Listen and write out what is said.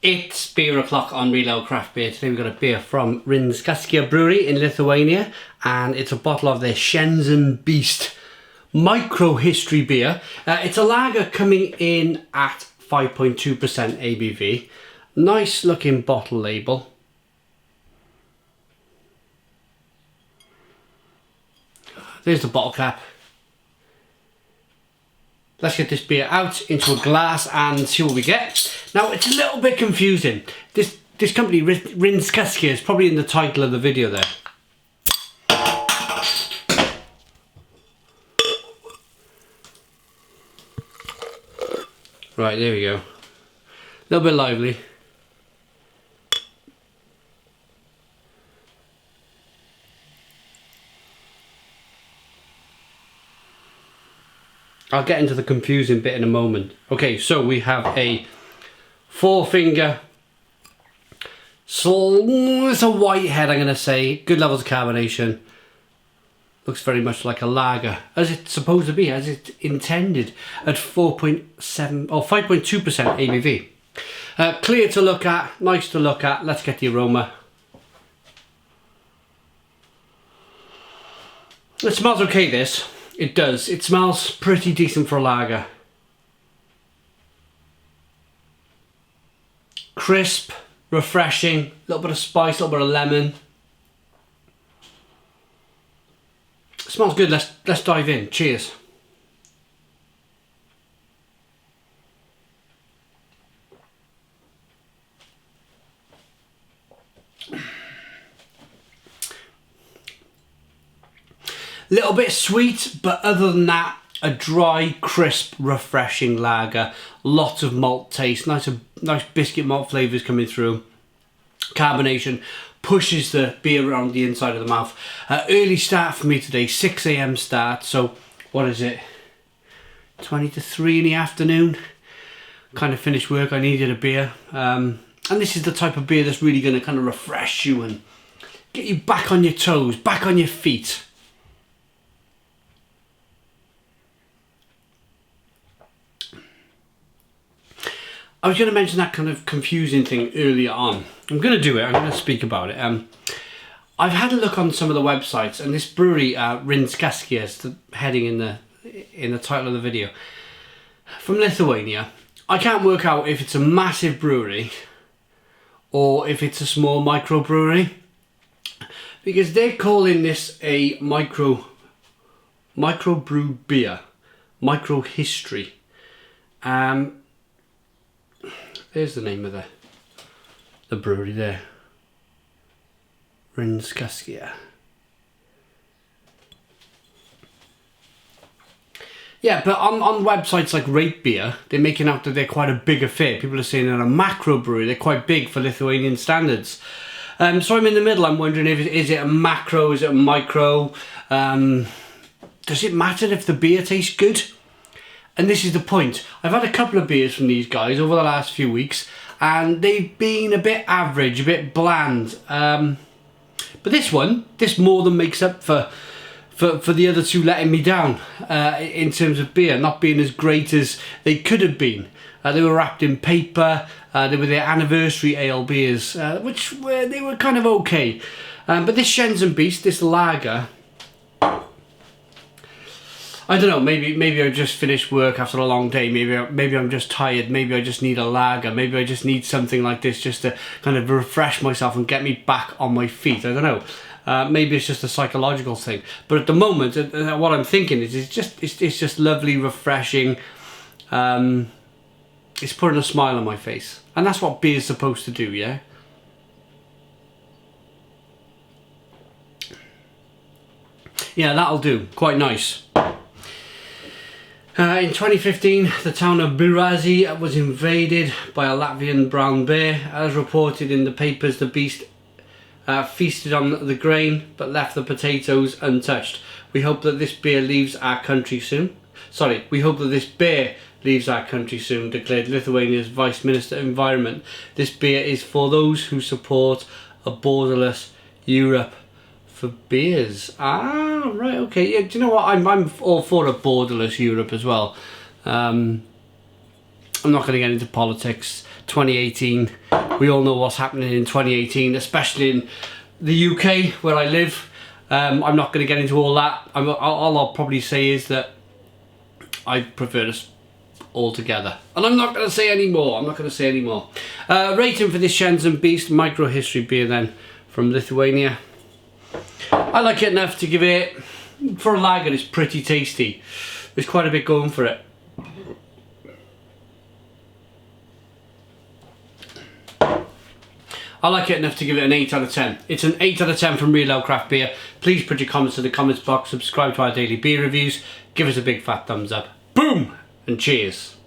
It's beer o'clock on Reload Craft Beer. Today we've got a beer from Rinkus Brewery in Lithuania, and it's a bottle of their Schengen Beast MicroHistory beer. It's a lager coming in at 5.2% ABV. Nice looking bottle label. There's the bottle cap. Let's get this beer out into a glass and see what we get. Now, it's a little bit confusing. This company, Rinkus kiai, is probably in the title of the video there. Right, there we go. A little bit lively. I'll get into the confusing bit in a moment. Okay, so we have a 4-finger, it's a white head, I'm going to say. Good levels of carbonation. Looks very much like a lager, as it's supposed to be, as it's intended, at 4.7 or 5.2% ABV. Clear to look at, nice to look at. Let's get the aroma. It smells okay, this. It does. It smells pretty decent for a lager. Crisp, refreshing, a little bit of spice, a little bit of lemon. It smells good. Let's dive in. Cheers. Little bit sweet, but other than that, a dry, crisp, refreshing lager. Lots of malt taste, nice biscuit malt flavours coming through. Carbonation pushes the beer around the inside of the mouth. Early start for me today, 6 AM start. So what is it? 20 to 3 in the afternoon. Kind of finished work. I needed a beer, and this is the type of beer that's really going to kind of refresh you and get you back on your toes, back on your feet. I was going to mention that kind of confusing thing earlier on. I'm going to do it. I'm going to speak about it. I've had a look on some of the websites, and this brewery, Rinkus kiai, is the heading in the title of the video, from Lithuania. I can't work out if it's a massive brewery or if it's a small microbrewery, because they're calling this a microbrew beer, MicroHistory. There's the name of the brewery there. Rinkus kiai. Yeah, but on websites like Rate Beer, they're making out that they're quite a big affair. People are saying they're a macro brewery. They're quite big for Lithuanian standards. So I'm in the middle. I'm wondering, is it a macro? Is it a micro? Does it matter if the beer tastes good? And this is the point. I've had a couple of beers from these guys over the last few weeks, and they've been a bit average, a bit bland. But this more than makes up for the other two letting me down in terms of beer, not being as great as they could have been. They were wrapped in paper. They were their anniversary ale beers, they were kind of okay. But this Schengen Beast, this lager, I don't know, maybe I just finished work after a long day, maybe I'm just tired, maybe I just need a lager, maybe I just need something like this just to kind of refresh myself and get me back on my feet. I don't know. Maybe it's just a psychological thing. But at the moment, what I'm thinking is it's just lovely, refreshing. It's putting a smile on my face. And that's what beer's supposed to do, yeah? Yeah, that'll do. Quite nice. In 2015, the town of Birazi was invaded by a Latvian brown bear. As reported in the papers, the beast feasted on the grain but left the potatoes untouched. We hope that this beer leaves our country soon. We hope that this beer leaves our country soon, declared Lithuania's Vice Minister of Environment. This beer is for those who support a borderless Europe for beers. Ah, right, okay. Yeah, do you know what? I'm all for a borderless Europe as well. I'm not going to get into politics. 2018. We all know what's happening in 2018, especially in the UK where I live. I'm not going to get into all that. All I'll probably say is that I prefer this all together. And I'm not going to say any more. Rating for this Shenzhen Beast MicroHistory beer then from Lithuania. I like it enough to give it, for a lager, it's pretty tasty. There's quite a bit going for it. I like it enough to give it an 8 out of 10. It's an 8 out of 10 from Real Ale Craft Beer. Please put your comments in the comments box, subscribe to our daily beer reviews, give us a big fat thumbs up. Boom! And cheers.